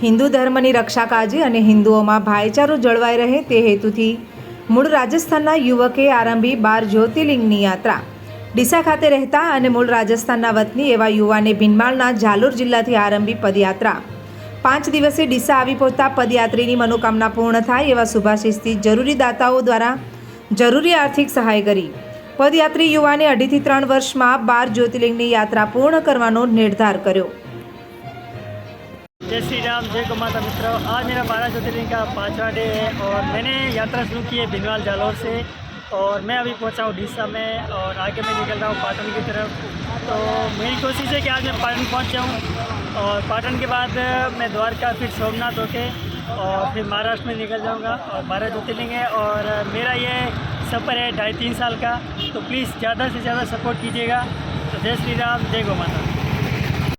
હિન્દુ ધર્મની રક્ષા કાળજી અને હિન્દુઓમાં ભાઈચારો જળવાઈ રહે તે હેતુથી મૂળ રાજસ્થાનના યુવકે આરંભી 12 જ્યોતિર્લિંગની યાત્રા। ડીસા ખાતે રહેતા અને મૂળ રાજસ્થાનના વતની એવા યુવાને ભીનમાળના ઝાલોર જિલ્લાથી આરંભી પદયાત્રા 5 દિવસે ડીસા આવી પહોંચતા પદયાત્રીની મનોકામના પૂર્ણ થાય એવા શુભાશીષથી જરૂરી દાતાઓ દ્વારા જરૂરી આર્થિક સહાય કરી પદયાત્રી યુવાને 2.5 થી 3 વર્ષમાં 12 જ્યોતિર્लिंगની यात्रा पूर्ण करवानो निर्धार કર્યો। जय श्री राम, जय गौ माता मित्रों। आज मेरा 12 ज्योतिर्लिंग का 5वां डे है और मैंने यात्रा शुरू की है भीनमाल जालौर से और मैं अभी पहुंचा हूँ डीसा में और आगे मैं निकल रहा हूँ पाटन की तरफ। तो मेरी कोशिश है कि आज मैं पाटन पहुंच जाऊँ और पाटन के बाद मैं द्वारका फिर सोमनाथ होके और फिर महाराष्ट्र में निकल जाऊँगा और 12 ज्योतिर्लिंग है और मेरा ये सफ़र है 2.5-3 साल का। तो प्लीज़ ज़्यादा से ज़्यादा सपोर्ट कीजिएगा। तो जय श्री राम, जय गौ माता।